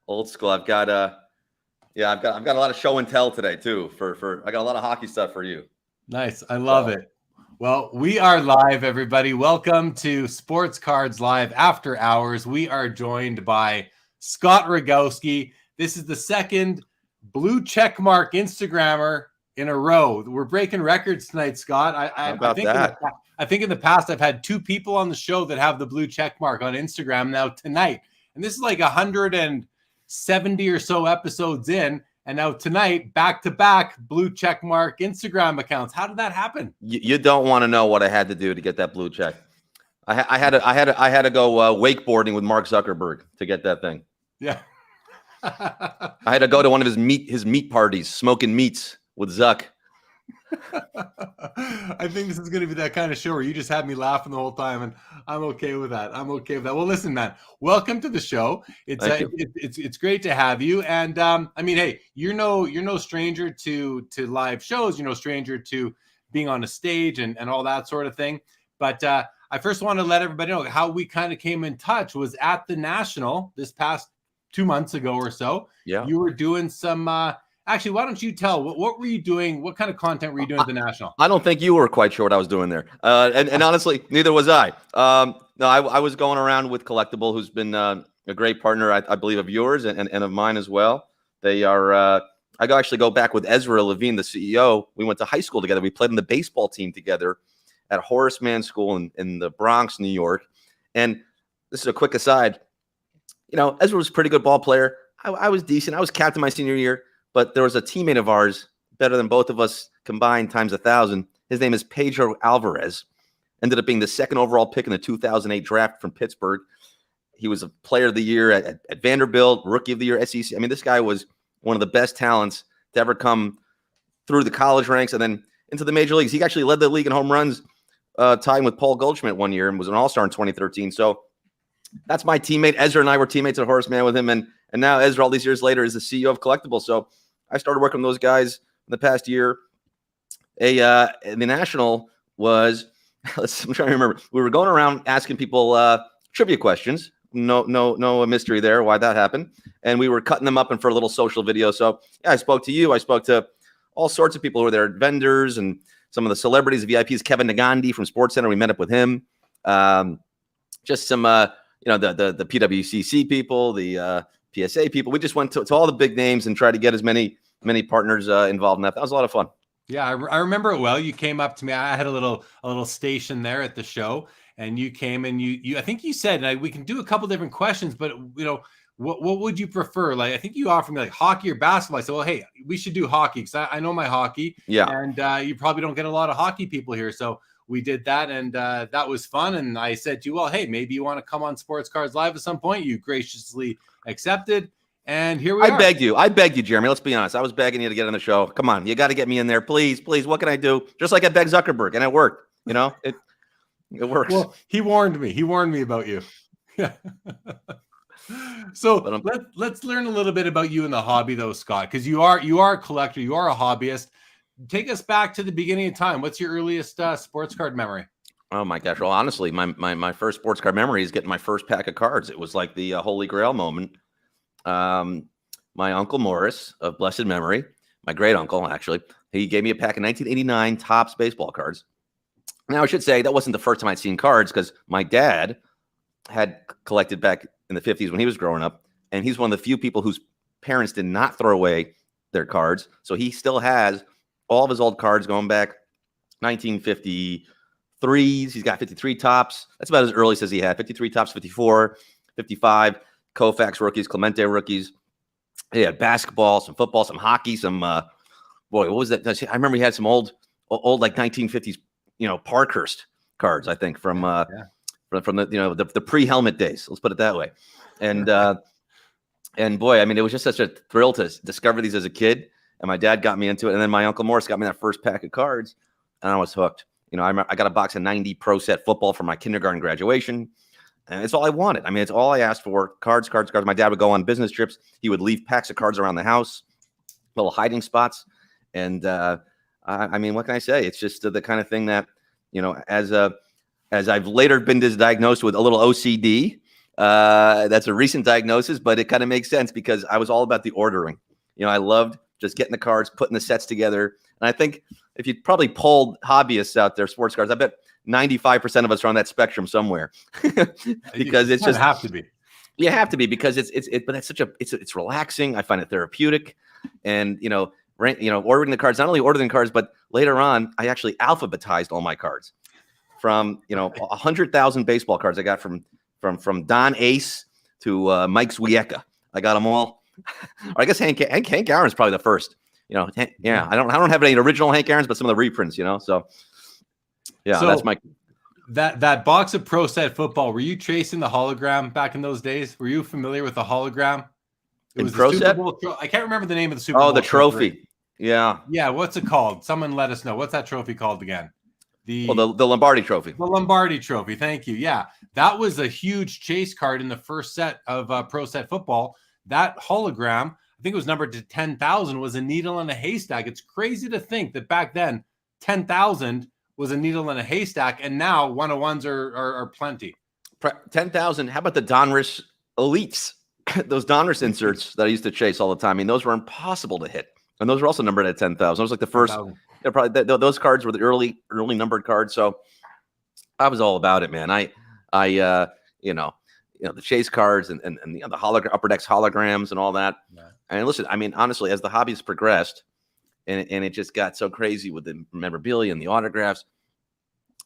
Old school. I've got I've got a lot of show and tell today too. I got a lot of hockey stuff for you. Nice. I love it. Well, we are live, everybody. Welcome to Sports Cards Live After Hours. We are joined by Scott Rogowsky. This is the second blue checkmark Instagrammer in a row. We're breaking records tonight, Scott. I think in the past I've had two people on the show that have the blue checkmark on Instagram now tonight. And this is like 170 or so episodes in. And now tonight, back-to-back blue checkmark Instagram accounts. How did that happen? You don't want to know what I had to do to get that blue check. I had to go wakeboarding with Mark Zuckerberg to get that thing. Yeah. I had to go to one of his meat parties, smoking meats with Zuck. I think this is going to be that kind of show where you just have me laughing the whole time, and I'm okay with that. Well, listen, man, welcome to the show. It's great to have you. And I mean, hey, you're no stranger to live shows. You're no stranger to being on a stage and all that sort of thing. But I first want to let everybody know how we kind of came in touch was at the National this past 2 months ago or so. Yeah, you were doing some. Actually, why don't you tell? What were you doing? What kind of content were you doing at the National? I don't think you were quite sure what I was doing there. And honestly, neither was I. No, I was going around with Collectible, who's been a great partner, I believe, of yours and of mine as well. They are. I actually go back with Ezra Levine, the CEO. We went to high school together. We played in the baseball team together at Horace Mann School in the Bronx, New York. And this is a quick aside. You know, Ezra was a pretty good ball player. I was decent. I was captain my senior year. But there was a teammate of ours, better than both of us combined times 1,000. His name is Pedro Alvarez. Ended up being the second overall pick in the 2008 draft from Pittsburgh. He was a player of the year at Vanderbilt, rookie of the year, SEC. I mean, this guy was one of the best talents to ever come through the college ranks and then into the major leagues. He actually led the league in home runs, tying with Paul Goldschmidt one year and was an all-star in 2013. So that's my teammate. Ezra and I were teammates at Horace Mann with him. And now Ezra, all these years later, is the CEO of Collectible. So I started working with those guys in the past year. The National was, I'm trying to remember. We were going around asking people trivia questions. No mystery there why that happened. And we were cutting them up and for a little social video. So yeah, I spoke to you. I spoke to all sorts of people who were there, vendors and some of the celebrities, VIPs. Kevin Nagandi from SportsCenter. We met up with him. Just some, the PWCC people, the PSA people. We just went to all the big names and tried to get as many partners involved in that. That was a lot of fun. Yeah, I remember it well. You came up to me. I had a little station there at the show, and you came and you I think you said, we can do a couple different questions, but what would you prefer? Like, I think you offered me like hockey or basketball. I said, well, hey, we should do hockey because I know my hockey. Yeah, and you probably don't get a lot of hockey people here, so we did that, and that was fun. And I said to you, well, hey, maybe you want to come on Sports Cards Live at some point. You graciously accepted, and here we are. I begged you, Jeremy. Let's be honest. I was begging you to get on the show. Come on, you got to get me in there, please. What can I do? Just like I begged Zuckerberg, and it worked. It works. Well, he warned me about you. So let's learn a little bit about you in the hobby, though, Scott, because you are a collector, you are a hobbyist. Take us back to the beginning of time. What's your earliest sports card memory? Oh my gosh! Well, honestly, my first sports card memory is getting my first pack of cards. It was like the Holy Grail moment. My uncle Morris of blessed memory, my great uncle actually, he gave me a pack of 1989 Topps baseball cards. Now I should say that wasn't the first time I'd seen cards because my dad had collected back in the 50s when he was growing up, and he's one of the few people whose parents did not throw away their cards, so he still has all of his old cards going back 1953s. He's got 53 Topps. That's about as early as he had. 53 Topps, 54, 55, Koufax rookies, Clemente rookies. He had basketball, some football, some hockey, some what was that? I remember he had some old like 1950s, Parkhurst cards, I think, from the the pre-helmet days. Let's put it that way. And and boy, I mean, it was just such a thrill to discover these as a kid. And my dad got me into it. And then my Uncle Morris got me that first pack of cards. And I was hooked. I got a box of 90 Pro Set football for my kindergarten graduation. And it's all I wanted. I mean, it's all I asked for. Cards. My dad would go on business trips. He would leave packs of cards around the house, little hiding spots. And I mean, what can I say? It's just the kind of thing that, as I've later been diagnosed with a little OCD, That's a recent diagnosis, but it kind of makes sense because I was all about the ordering. I loved just getting the cards, putting the sets together. And I think if you probably polled hobbyists out there, sports cards, I bet 95% of us are on that spectrum somewhere because it's just have to be. You have to be because but it's relaxing. I find it therapeutic, and ordering the cards, not only ordering the cards, but later on, I actually alphabetized all my cards from 100,000 baseball cards I got from Don Ace to Mike Zwiecka. I got them all. Or I guess Hank Aaron is probably the first. Yeah, I don't have any original Hank Aaron's, but some of the reprints. So yeah, so that's my. That box of Pro Set Football, were you chasing the hologram back in those days? Were you familiar with the hologram? It was Pro Set? I can't remember the name of the Super Bowl. Oh, the trophy. Yeah. Yeah, what's it called? Someone let us know. What's that trophy called again? The Lombardi Trophy. The Lombardi Trophy. Thank you. Yeah, that was a huge chase card in the first set of Pro Set Football. That hologram, I think it was numbered to 10,000, was a needle in a haystack. It's crazy to think that back then, 10,000 was a needle in a haystack, and now 101s are plenty. 10,000. How about the Donruss Elites? Those Donruss inserts that I used to chase all the time. I mean, those were impossible to hit, and those were also numbered at 10,000. Those was like the first. Probably those cards were the early numbered cards. So I was all about it, man. The chase cards and the hologram, upper decks holograms and all that. Yeah. And listen, I mean, honestly, as the hobbies progressed. And it just got so crazy with the memorabilia and the autographs.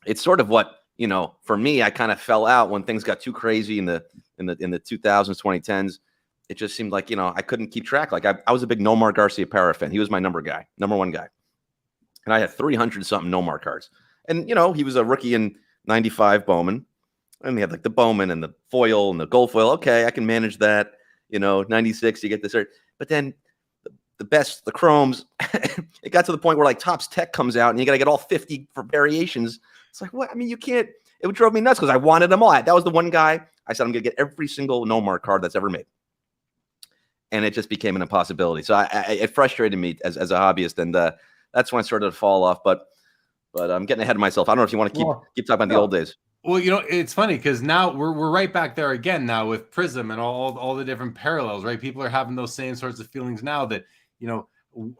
It's sort of what, for me, I kind of fell out when things got too crazy in the 2000s, 2010s. It just seemed like, I couldn't keep track. Like I was a big Nomar Garcia Parra fan. He was my number one guy. And I had 300 something Nomar cards. And, he was a rookie in 95 Bowman. And we had like the Bowman and the foil and the gold foil. Okay, I can manage that. 96, you get this. But then the chromes, it got to the point where like Topps Tech comes out and you got to get all 50 for variations. It's like, what? I mean, you can't, it drove me nuts because I wanted them all. That was the one guy I said, I'm going to get every single Nomar card that's ever made. And it just became an impossibility. So it frustrated me as a hobbyist. And that's when I started to fall off. But I'm getting ahead of myself. I don't know if you want to keep talking about the old days. Well, it's funny because now we're right back there again now with Prism and all the different parallels, right? People are having those same sorts of feelings now that,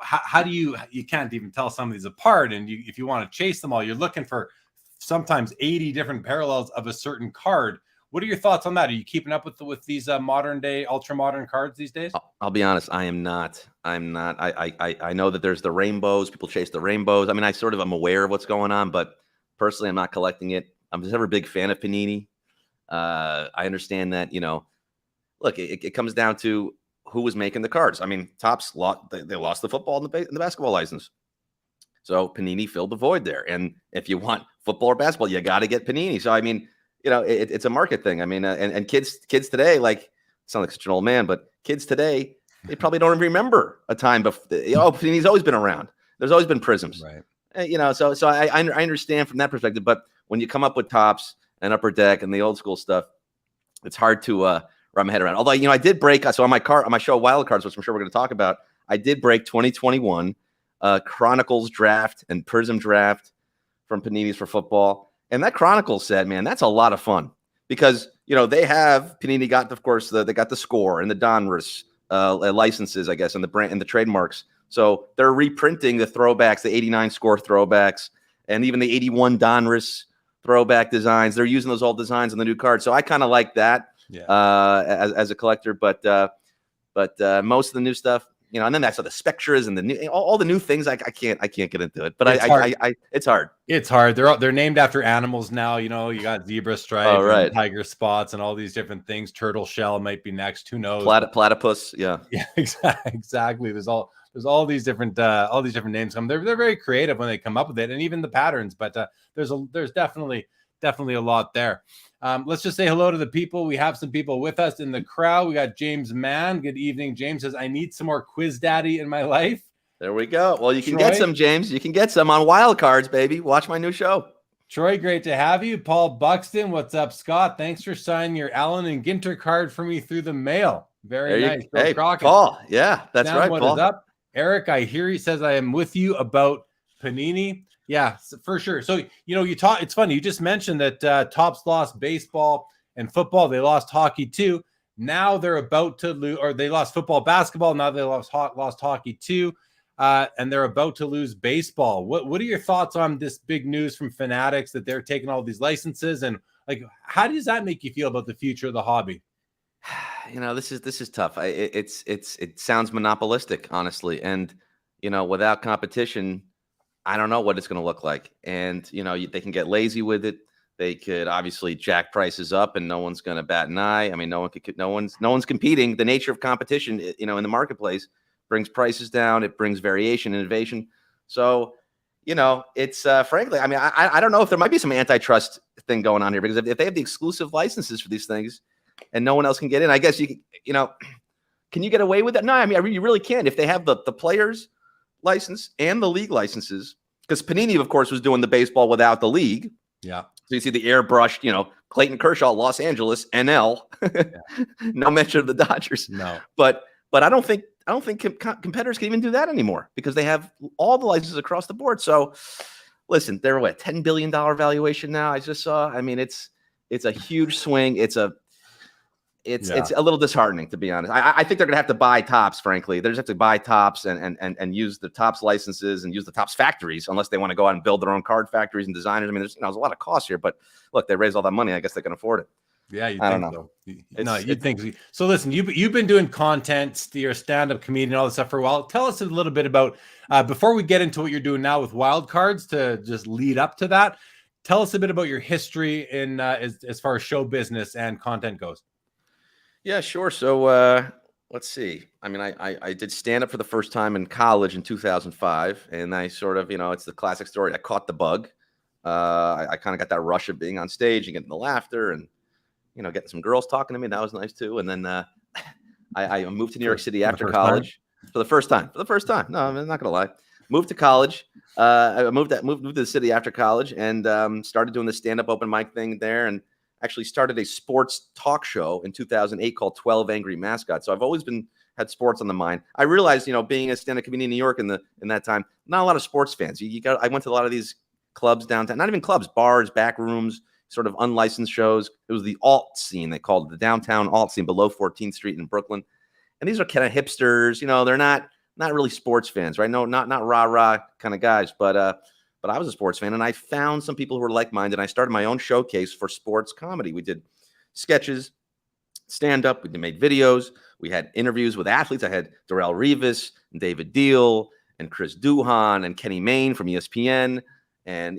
how do you can't even tell some of these apart. And if you want to chase them all, you're looking for sometimes 80 different parallels of a certain card. What are your thoughts on that? Are you keeping up with these modern day, ultra modern cards these days? I'll be honest. I am not. I know that there's the rainbows. People chase the rainbows. I mean, I'm aware of what's going on, but personally, I'm not collecting it. I'm just never a big fan of Panini. I understand that, look, it comes down to who was making the cards. I mean, Topps they lost the football and the basketball license. So Panini filled the void there. And if you want football or basketball, you got to get Panini. So, I mean, it's a market thing. I mean, and kids today, like, I sound like such an old man, but kids today, they probably don't even remember a time before. Panini's always been around. There's always been Prisms. Right. So I understand from that perspective. But when you come up with Topps and Upper Deck and the old school stuff, it's hard to wrap my head around. Although, I did break. So on my show Wild Cards, which I'm sure we're going to talk about, I did break 2021 Chronicles draft and Prism draft from Panini's for football. And that Chronicles set, man, that's a lot of fun because, they have Panini got, of course, they got the score and the Donruss licenses, I guess, and the brand and the trademarks. So they're reprinting the throwbacks, the 89 score throwbacks, and even the 81 Donruss throwback designs. They're using those old designs on the new card. So I kind of like that as a collector. But most of the new stuff, and then that's the Spectras and the new, all the new things. I can't get into it. But it's hard. It's hard. They're named after animals now. You got zebra stripe, and tiger spots, and all these different things. Turtle shell might be next. Who knows? Platypus. Yeah. Yeah. Exactly. There's all these different names come. They're very creative when they come up with it, and even the patterns. But there's definitely a lot there. Let's just say hello to the people. We have some people with us in the crowd. We got James Mann. Good evening. James says, I need some more Quiz Daddy in my life. There we go. Well, you can get some, James. You can get some on Wild Cards, baby. Watch my new show. Troy, great to have you. Paul Buxton, what's up, Scott? Thanks for signing your Allen and Ginter card for me through the mail. Very nice. Hey, Paul. Yeah, that's right, what Paul. Is up? Eric, I hear he says I am with you about Panini. Yeah, for sure. So, it's funny. You just mentioned that Topps lost baseball and football. They lost hockey too. Now they're about to lose, or they lost football, basketball. Now they lost hockey too. And they're about to lose baseball. What are your thoughts on this big news from Fanatics that they're taking all these licenses, and like, how does that make you feel about the future of the hobby? This is tough. It sounds monopolistic, honestly, and without competition, I don't know what it's going to look like. And they can get lazy with it. They could obviously jack prices up, and no one's going to bat an eye. I mean, no one's competing. The nature of competition, in the marketplace, brings prices down. It brings variation, innovation. So, it's frankly, I mean, I don't know if there might be some antitrust thing going on here, because if they have the exclusive licenses for these things and no one else can get in, I guess can you get away with that? No, I mean, you really can't. If they have the players license and the league licenses, because Panini, of course, was doing the baseball without the league. Yeah. So you see the airbrushed, Clayton Kershaw, Los Angeles, NL. Yeah. No mention of the Dodgers. No. But I don't think competitors can even do that anymore, because they have all the licenses across the board. So listen, they're what, $10 billion valuation now? I just saw. I mean, it's a huge swing. It's a little disheartening, to be honest. I think they're going to have to buy Topps, frankly. They just have to buy Topps and use the Topps licenses and use the Topps factories, unless they want to go out and build their own card factories and designers. I mean, there's a lot of costs here, but look, they raised all that money. I guess they can afford it. Yeah, I don't know. So. You'd think so. So listen, you've been doing content, you're a stand-up comedian, all this stuff for a while. Tell us a little bit about, before we get into what you're doing now with Wild Cards, to just lead up to that, tell us a bit about your history in as far as show business and content goes. Yeah, sure. So let's see. I mean, I did stand-up for the first time in college in 2005, and I sort of, it's the classic story. I caught the bug. I kind of got that rush of being on stage and getting the laughter and, getting some girls talking to me. That was nice too. And then I moved to New York City after college for the first time. No, I'm not going to lie. Moved to college. I moved to the city after college, and started doing the stand-up open mic thing there, and actually started a sports talk show in 2008 called 12 Angry Mascots. So I've always had sports on the mind. I realized, being a stand-up comedian in New York in that time, not a lot of sports fans. I went to a lot of these clubs downtown, not even clubs, bars, back rooms, sort of unlicensed shows. It was the alt scene, they called it, the downtown alt scene below 14th Street in Brooklyn. And these are kind of hipsters, they're not really sports fans, right? No, not rah-rah kind of guys, but I was a sports fan, and I found some people who were like-minded. I started my own showcase for sports comedy. We did sketches, stand-up. We made videos. We had interviews with athletes. I had Darrelle Revis and David Deal and Chris Duhon and Kenny Mayne from ESPN. And,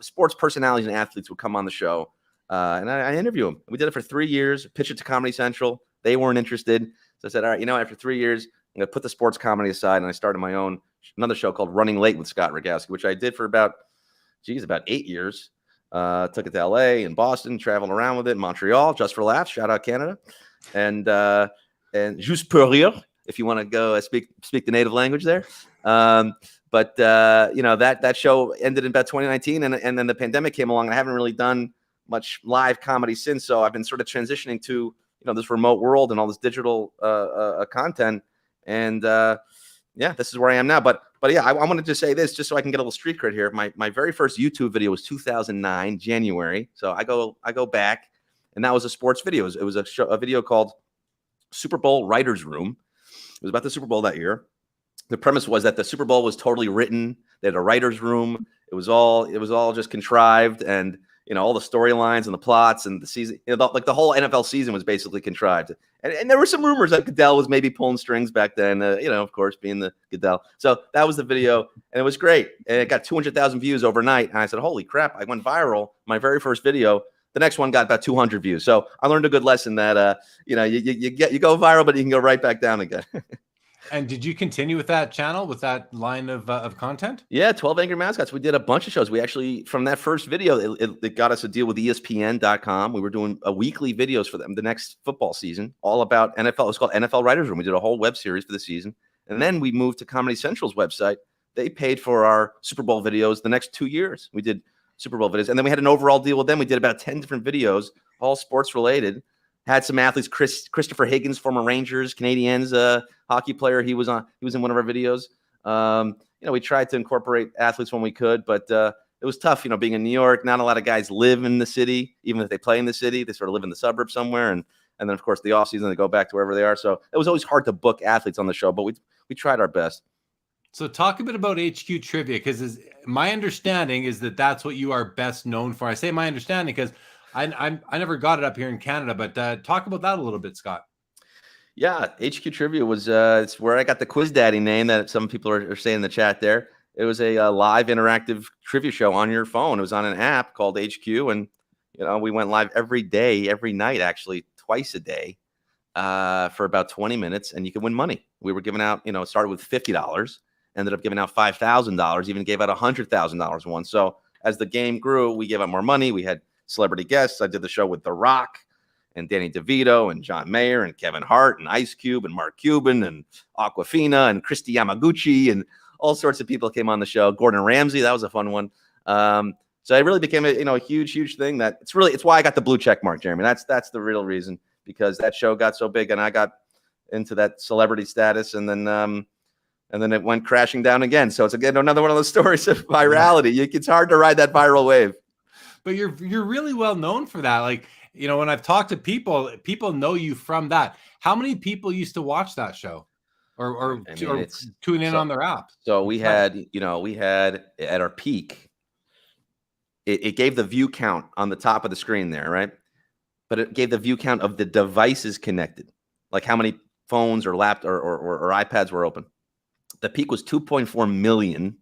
sports personalities and athletes would come on the show. And I interview them. We did it for 3 years, pitched it to Comedy Central. They weren't interested. So I said, all right, after 3 years, I'm going to put the sports comedy aside. And I started my own, another show called Running Late with Scott Rogowsky, which I did for about 8 years. Took it to LA and Boston, traveling around with it in Montreal, just for laughs. Shout out Canada. And juste pour rire, if you want to go speak the native language there. But that show ended in about 2019, and then the pandemic came along. I haven't really done much live comedy since, so I've been sort of transitioning to this remote world and all this digital content. And this is where I am now. But yeah, I wanted to say this just so I can get a little street cred here. My very first YouTube video was 2009 January, so I go back, and that was a sports video. It was a video called Super Bowl Writers' Room. It was about the Super Bowl that year. The premise was that the Super Bowl was totally written. They had a writer's room. It was all just contrived, and all the storylines and the plots and the season, like the whole NFL season was basically contrived. And there were some rumors that Goodell was maybe pulling strings back then, of course, being the Goodell. So that was the video, and it was great. And it got 200,000 views overnight. And I said, holy crap, I went viral. My very first video. The next one got about 200 views. So I learned a good lesson that, you go viral, but you can go right back down again. And did you continue with that channel, with that line of content? Yeah, 12 Angry Mascots. We did a bunch of shows. We actually, from that first video, it got us a deal with ESPN.com. We were doing weekly videos for them the next football season, all about NFL. It was called NFL Writers' Room. We did a whole web series for the season. And then we moved to Comedy Central's website. They paid for our Super Bowl videos the next 2 years. We did Super Bowl videos. And then we had an overall deal with them. We did about 10 different videos, all sports related. Had some athletes, Christopher Higgins, former Rangers, Canadiens hockey player. He was in one of our videos. We tried to incorporate athletes when we could, but it was tough, being in New York. Not a lot of guys live in the city, even if they play in the city. They sort of live in the suburbs somewhere, and then of course the off season they go back to wherever they are. So it was always hard to book athletes on the show, but we tried our best. So talk a bit about HQ trivia, because my understanding is that that's what you are best known for. I say my understanding because I never got it up here in Canada, but talk about that a little bit, Scott. Yeah, HQ Trivia was it's where I got the Quiz Daddy name that some people are saying in the chat there. It was a live interactive trivia show on your phone. It was on an app called HQ, and we went live every day, every night, actually twice a day, for about 20 minutes, and you could win money. We were giving out, it started with $50, ended up giving out $5,000, even gave out $100,000 once. So as the game grew, we gave out more money. We had celebrity guests. I did the show with The Rock and Danny DeVito and John Mayer and Kevin Hart and Ice Cube and Mark Cuban and Aquafina and Christy Yamaguchi and all sorts of people came on the show. Gordon Ramsay, that was a fun one. So it really became a huge thing. It's why I got the blue check mark, Jeremy. That's the real reason, because that show got so big and I got into that celebrity status, and then it went crashing down again. So it's again another one of those stories of virality. It's hard to ride that viral wave. But you're really well known for that. Like, when I've talked to people know you from that. How many people used to watch that show or tune in on their app? So we had at our peak, it gave the view count on the top of the screen there, right? But it gave the view count of the devices connected, like how many phones or or iPads were open. The peak was 2.4 million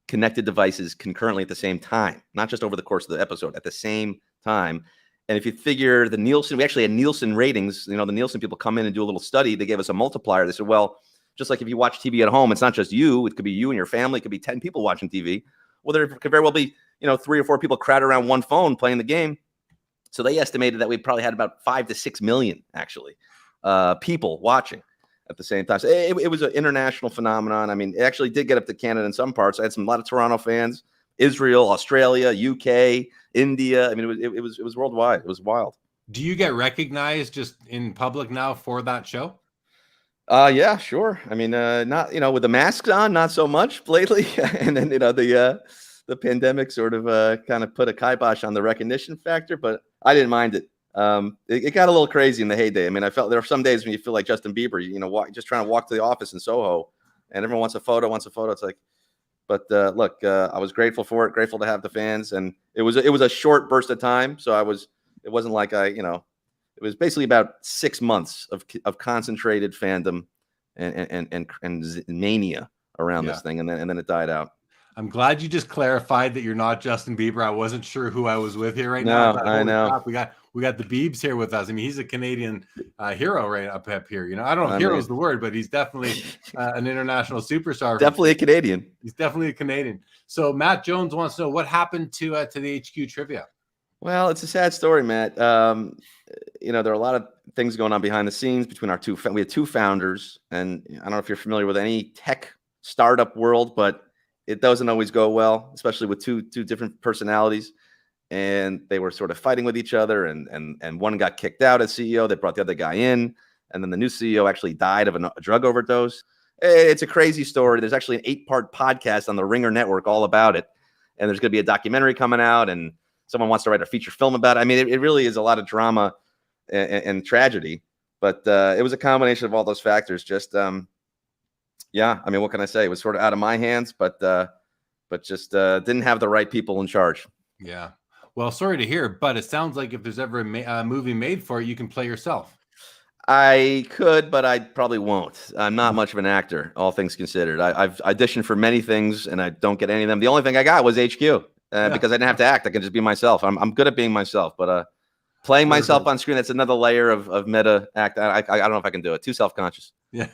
connected devices concurrently at the same time, not just over the course of the episode, at the same time. And if you figure the Nielsen, we actually had Nielsen ratings. The Nielsen people come in and do a little study. They gave us a multiplier. They said, well, just like if you watch TV at home, it's not just you. It could be you and your family. It could be 10 people watching TV. Well, there could very well be, 3 or 4 people crowded around one phone playing the game. So they estimated that we probably had about 5 to 6 million, actually, people watching at the same time. So it was an international phenomenon. I mean, it actually did get up to Canada in some parts. I had a lot of Toronto fans, Israel, Australia, UK, India. I mean, it was worldwide. It was wild. Do you get recognized just in public now for that show? Yeah, sure. I mean, not, with the masks on, not so much lately. And then, the pandemic sort of kind of put a kibosh on the recognition factor, but I didn't mind it. It got a little crazy in the heyday. I mean, I felt there are some days when you feel like Justin Bieber, just trying to walk to the office in Soho, and everyone wants a photo. It's like, but look, I was grateful for it, grateful to have the fans, and it was a short burst of time. So it wasn't like it was basically about 6 months of concentrated fandom and mania around this thing, and then it died out. I'm glad you just clarified that you're not Justin Bieber. I wasn't sure who I was with here right now. No, I know. Crap, we got the Biebs here with us. I mean, he's a Canadian hero right up here. I don't know if hero is the word, but he's definitely an international superstar. Definitely a Canadian. He's definitely a Canadian. So Matt Jones wants to know what happened to the HQ trivia. Well, it's a sad story, Matt. There are a lot of things going on behind the scenes between our two. We had 2 founders, and I don't know if you're familiar with any tech startup world, but it doesn't always go well, especially with two different personalities. And they were sort of fighting with each other, and one got kicked out as CEO. They brought the other guy in, and then the new CEO actually died of a drug overdose. It's a crazy story. There's actually an 8-part podcast on the Ringer Network all about it, and there's going to be a documentary coming out, and someone wants to write a feature film about it. I mean, it really is a lot of drama and tragedy, but it was a combination of all those factors. Just yeah, I mean, what can I say? It was sort of out of my hands, but just didn't have the right people in charge. Yeah. Well, sorry to hear, but it sounds like if there's ever a movie made for it, you can play yourself. I could, but I probably won't. I'm not much of an actor, all things considered. I've auditioned for many things, and I don't get any of them. The only thing I got was HQ because I didn't have to act. I can just be myself. I'm good at being myself, but playing myself on screen, that's another layer of meta act. I don't know if I can do it. Too self-conscious. Yeah.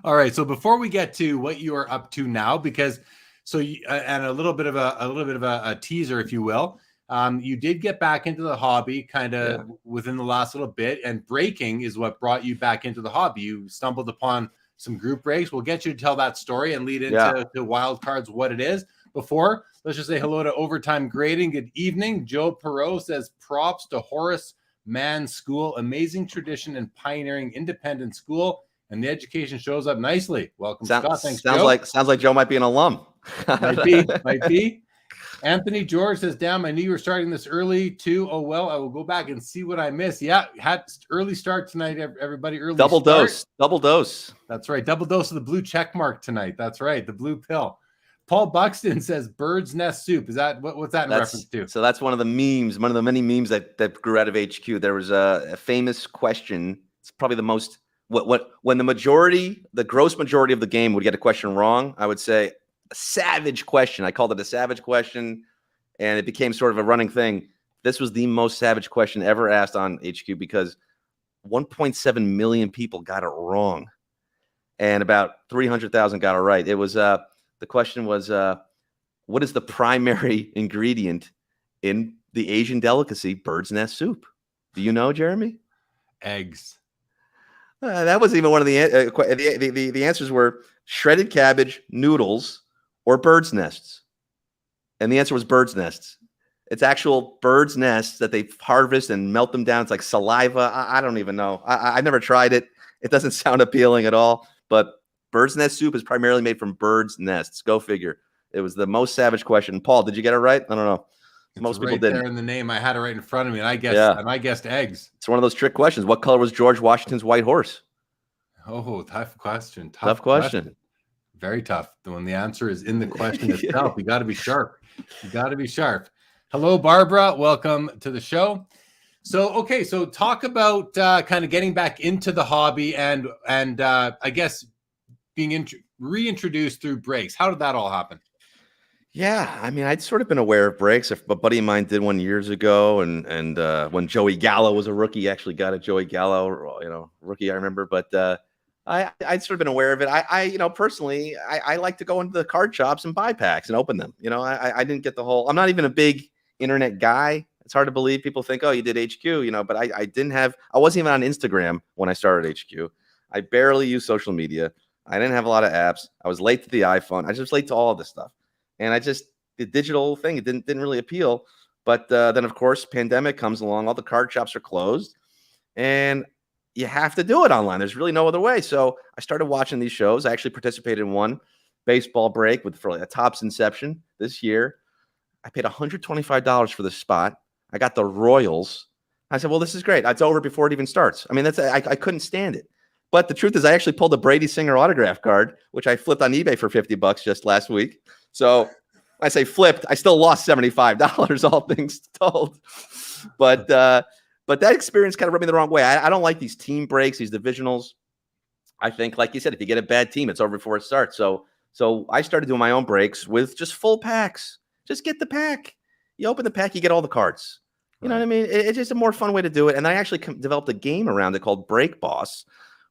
All right. So before we get to what you are up to now, because and a little bit of a teaser, if you will, you did get back into the hobby kind of within the last little bit, and breaking is what brought you back into the hobby. You stumbled upon some group breaks. We'll get you to tell that story and lead into wild cards, what it is. Before, let's just say hello to Overtime Grading. Good evening. Joe Perot says props to Horace Mann School, amazing tradition and pioneering independent school. And the education shows up nicely. Welcome, Scott. Thanks, sounds Joe. Sounds like Joe might be an alum. Might be. Anthony George says, damn, I knew you were starting this early too. Oh, well, I will go back and see what I missed. Yeah, had early start tonight, everybody. Early Double start. dose. Double dose. That's right. Double dose of the blue check mark tonight. That's right. The blue pill. Paul Buxton says bird's nest soup. Is that what's that in reference to? So that's one of the memes, one of the many memes that grew out of HQ. There was a famous question. It's probably the most when the gross majority of the game would get a question wrong, I would say a savage question. I called it a savage question, and it became sort of a running thing. This was the most savage question ever asked on HQ because 1.7 million people got it wrong, and about 300,000 got it right. It was the question was, what is the primary ingredient in the Asian delicacy bird's nest soup? Do you know, Jeremy? Eggs. That wasn't even one of the answers were shredded cabbage, noodles, or bird's nests. And the answer was bird's nests. It's actual bird's nests that they harvest and melt them down. It's like saliva. I don't even know. I never tried it. It doesn't sound appealing at all. But bird's nest soup is primarily made from bird's nests. Go figure. It was the most savage question. Paul, did you get it right? I don't know. Most people didn't. There in the name, I had it right in front of me, and I guessed eggs. It's one of those trick questions. What color was George Washington's white horse? Oh, tough question. Tough question. Very tough. When the answer is in the question itself, you got to be sharp. Hello, Barbara. Welcome to the show. So talk about kind of getting back into the hobby and I guess being reintroduced through breaks. How did that all happen? Yeah, I mean, I'd sort of been aware of breaks. A buddy of mine did one years ago, and when Joey Gallo was a rookie, actually got a Joey Gallo, rookie. I remember, but I'd sort of been aware of it. I personally, I like to go into the card shops and buy packs and open them. I didn't get the whole. I'm not even a big internet guy. It's hard to believe. People think, oh, you did HQ, but I didn't have. I wasn't even on Instagram when I started HQ. I barely used social media. I didn't have a lot of apps. I was late to the iPhone. I was just late to all of this stuff. And the digital thing, it didn't really appeal. But then, of course, pandemic comes along. All the card shops are closed. And you have to do it online. There's really no other way. So I started watching these shows. I actually participated in one baseball break for a Topps Inception this year. I paid $125 for the spot. I got the Royals. I said, well, this is great. It's over before it even starts. I mean, I couldn't stand it. But the truth is, I actually pulled a Brady Singer autograph card, which I flipped on eBay for $50 just last week. So I say flipped, I still lost $75, all things told. But that experience kind of rubbed me the wrong way. I don't like these team breaks, these divisionals. I think, like you said, if you get a bad team, it's over before it starts. So I started doing my own breaks with just full packs. Just get the pack. You open the pack, you get all the cards. You know what I mean? It's just a more fun way to do it. And I actually developed a game around it called Break Boss,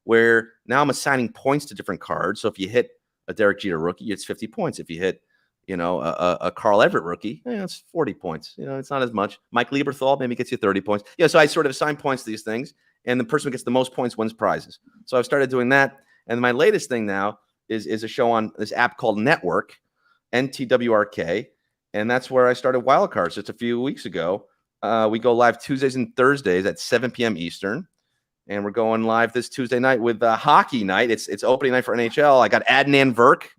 where now I'm assigning points to different cards. So if you hit a Derek Jeter rookie, it's 50 points. If you hit, a Carl Everett rookie, it's 40 points. It's not as much. Mike Lieberthal maybe gets you 30 points. So I sort of assign points to these things, and the person who gets the most points wins prizes. So I've started doing that. And my latest thing now is a show on this app called Network, NTWRK. And that's where I started Wildcards just a few weeks ago. We go live Tuesdays and Thursdays at 7 p.m. Eastern. And we're going live this Tuesday night with Hockey Night. It's opening night for NHL. I got Adnan Virk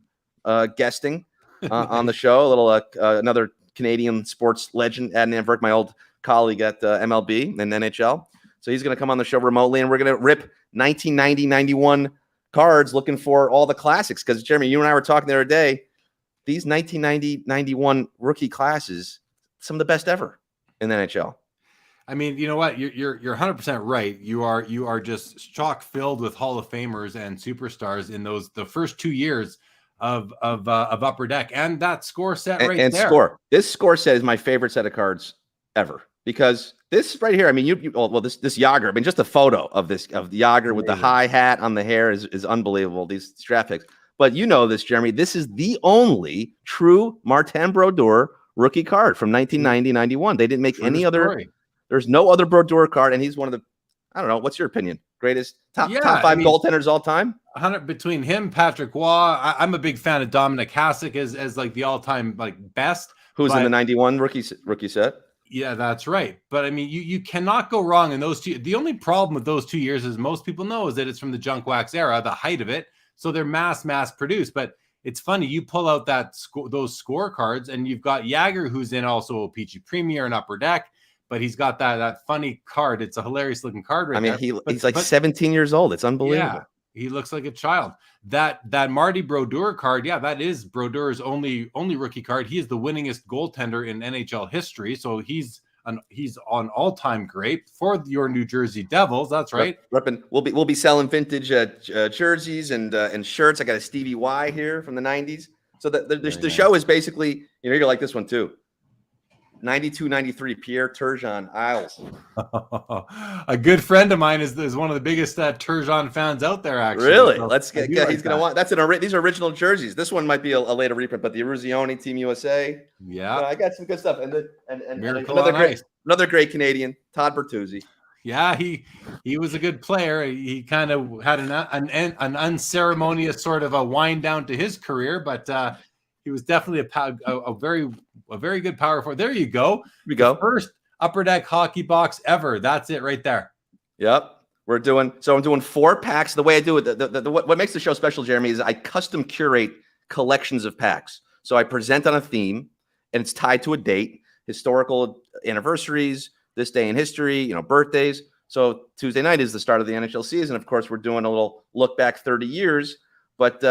guesting on the show. A little another Canadian sports legend, Adnan Virk, my old colleague at MLB and NHL. So he's going to come on the show remotely, and we're going to rip 1990-91 cards looking for all the classics. Because, Jeremy, you and I were talking the other day, these 1990-91 rookie classes, some of the best ever in the NHL. I mean, you know what? You're 100% right. You are just chock filled with Hall of Famers and superstars in the first 2 years of Upper Deck, and that score set right there. This score set is my favorite set of cards ever, because this right here. I mean, this Yager. I mean, just a photo of the Yager with the high hat on the hair is unbelievable. These draft picks, but this, Jeremy. This is the only true Martin Brodeur rookie card from 1990-91. They didn't make any other. There's no other Brodeur card, and he's one of the, I don't know, what's your opinion? Greatest top 5 goaltenders all time? 100 between him, Patrick Waugh. I'm a big fan of Dominic Hasek as like the all-time best. Who's in the 91 rookie set? Yeah, that's right. But I mean, you cannot go wrong in those two. The only problem with those 2 years, as most people know, is that it's from the junk wax era, the height of it. So they're mass produced. But it's funny. You pull out those scorecards, and you've got Jagger, who's in also a Peachy Premier and Upper Deck, but he's got that funny card. It's a hilarious looking card right there. He's like 17 years old. It's unbelievable. Yeah, he looks like a child. That Marty Brodeur card, yeah, that is Brodeur's only rookie card. He is the winningest goaltender in NHL history, so he's on all-time great for your New Jersey Devils. That's right. We'll be selling vintage jerseys and shirts. I got a Stevie Y here from the 90s. So the show is basically, you're like this one too. 92-93 Pierre Turgeon Isles. A good friend of mine is one of the biggest Turgeon fans out there. Actually, really? So Let's get. He's gonna want. These are original jerseys. This one might be a later reprint, but the Eruzione Team USA. Yeah, I got some good stuff. And another great Canadian, Todd Bertuzzi. Yeah, he was a good player. He kind of had an unceremonious sort of a wind down to his career, but he was definitely a very good power forward. There you go. Here we go. First Upper Deck hockey box ever. That's it right there. Yep. I'm doing 4 packs. The way I do it, what makes the show special, Jeremy, is I custom curate collections of packs. So I present on a theme, and it's tied to a date, historical anniversaries, this day in history, birthdays. So Tuesday night is the start of the NHL season. Of course, we're doing a little look back 30 years. But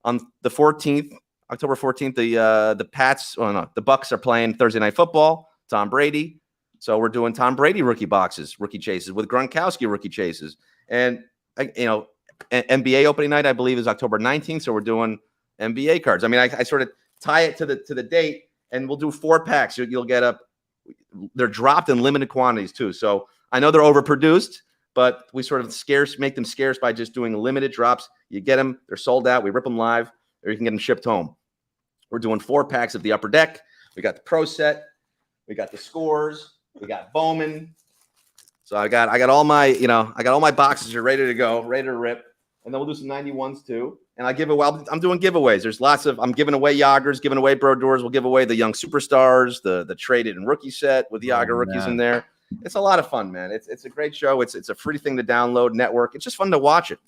on the 14th, October 14th, the Bucks are playing Thursday Night Football. Tom Brady. So we're doing Tom Brady rookie chases with Gronkowski rookie chases. And, NBA opening night, I believe, is October 19th. So we're doing NBA cards. I mean, I sort of tie it to the date, and we'll do 4 packs. You'll get they're dropped in limited quantities too. So I know they're overproduced, but we sort of make them scarce by just doing limited drops. You get them, they're sold out. We rip them live, or you can get them shipped home. We're doing 4 packs of the Upper Deck. We got the Pro Set. We got the Scores. We got Bowman. So I got all my boxes are ready to go, ready to rip. And then we'll do some 91s too. And I'm doing giveaways. I'm giving away Jagers, giving away Brodeurs. We'll give away the young superstars, the traded and rookie set with the Jager rookies in there. It's a lot of fun, man. It's a great show. It's a free thing to download, network. It's just fun to watch it.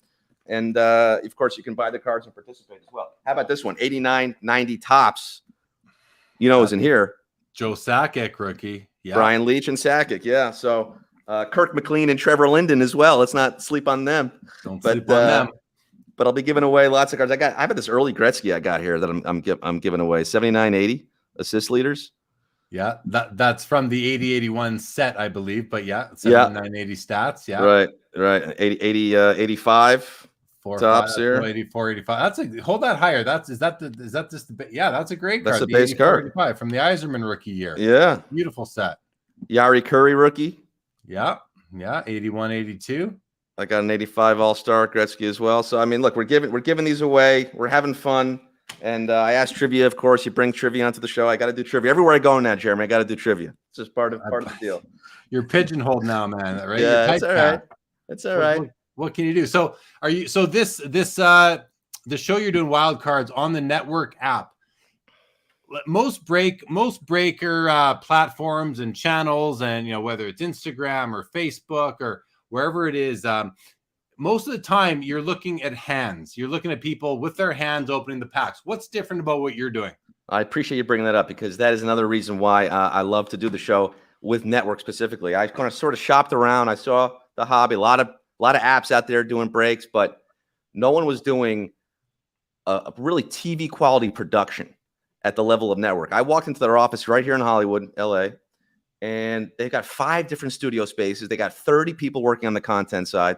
And of course, you can buy the cards and participate as well. How about this one? 89-90 Tops. Is in here. Joe Sakic rookie. Yeah. Brian Leach and Sakic. Yeah. So Kirk McLean and Trevor Linden as well. Let's not sleep on them. Don't sleep on them. But I'll be giving away lots of cards. I have this early Gretzky I got here that I'm giving away. 79-80 assist leaders. Yeah, that's from the 80-81 set, I believe. But yeah, 79-80 stats. Yeah. Right. 85 tops here. 84-85. Hold that higher. Is that just that's a great card. That's a base card. 85 from the Yzerman rookie year. Yeah. Beautiful set. Yari Curry rookie. Yeah. 81-82. I got an 85 All-Star Gretzky as well. So I mean, look, we're giving these away. We're having fun. And I asked trivia, of course. You bring trivia onto the show. I got to do trivia everywhere I go now, Jeremy. I got to do trivia. It's just part of the deal. You're pigeonholed now, man. Right? Yeah, that's all right. That's all right. What can you do? So the show you're doing wild cards on the network app. Most breaker platforms and channels, and whether it's Instagram or Facebook or wherever it is, most of the time you're looking at hands. You're looking at people with their hands opening the packs. What's different about what you're doing? I appreciate you bringing that up, because that is another reason why I love to do the show with network specifically. I kind of sort of shopped around. I saw the hobby, a lot of apps out there doing breaks, but no one was doing a really TV quality production at the level of network. I walked into their office right here in Hollywood, LA, and they've got 5 different studio spaces. They got 30 people working on the content side,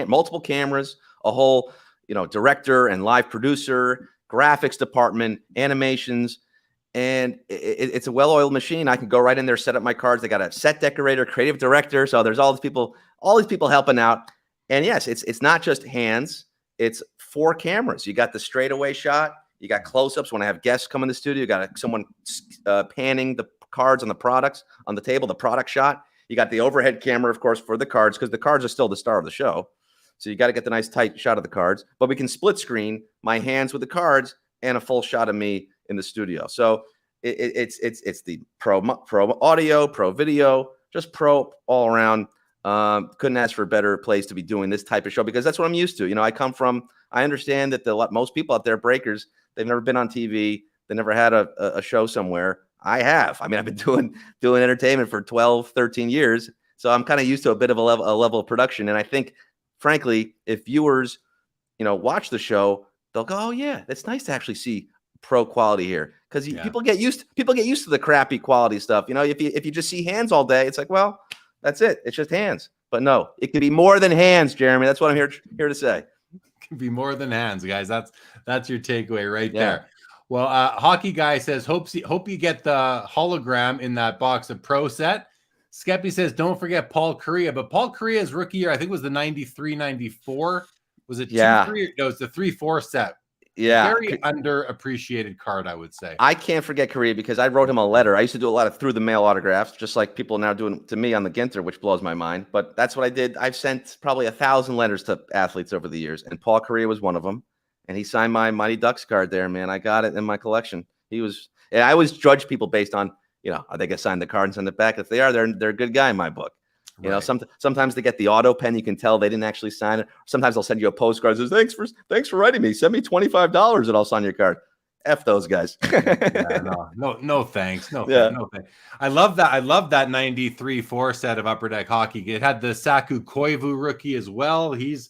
multiple cameras, a whole, director and live producer, graphics department, animations, and it's a well-oiled machine. I can go right in there, set up my cards. They got a set decorator, creative director. So there's all these people helping out. And yes, it's not just hands. It's 4 cameras. You got the straightaway shot. You got close-ups when I have guests come in the studio. You got someone panning the cards on the products on the table, the product shot. You got the overhead camera, of course, for the cards, because the cards are still the star of the show. So you got to get the nice tight shot of the cards. But we can split screen my hands with the cards and a full shot of me in the studio. So it's the pro audio, pro video, just pro all around. Couldn't ask for a better place to be doing this type of show because that's what I'm used to. You know, I understand that most people out there, breakers, they've never been on TV. They never had a show somewhere. I have. I mean, I've been doing entertainment for 12, 13 years. So I'm kind of used to a bit of a level of production. And I think, frankly, if viewers, watch the show, they'll go, oh yeah, it's nice to actually see pro quality here. Because people get used to the crappy quality stuff. If you just see hands all day, it's like, well, that's it. It's just hands. But no, it could be more than hands, Jeremy. That's what I'm here to say. It can be more than hands, guys. That's your takeaway right there. Well, Hockey Guy says, hope you get the hologram in that box of Pro Set. Skeppy says, don't forget Paul Kariya. But Paul Kariya's rookie year, I think, was the 93-94. Was it 2-3? No, it's the 3-4 set. Yeah. Very underappreciated card, I would say. I can't forget Kariya because I wrote him a letter. I used to do a lot of through the mail autographs, just like people are now doing to me on the Ginter, which blows my mind. But that's what I did. I've sent probably 1,000 letters to athletes over the years, and Paul Kariya was one of them. And he signed my Mighty Ducks card there, man. I got it in my collection. I always judge people based on, are they going to sign the card and send it back? If they are, they're a good guy in my book. Right. Sometimes they get the auto pen. You can tell they didn't actually sign it. Sometimes they'll send you a postcard that says, thanks for writing me. Send me $25 and I'll sign your card. F those guys. No thanks. No thanks. I love that 93-4 set of Upper Deck Hockey. It had the Saku Koivu rookie as well. He's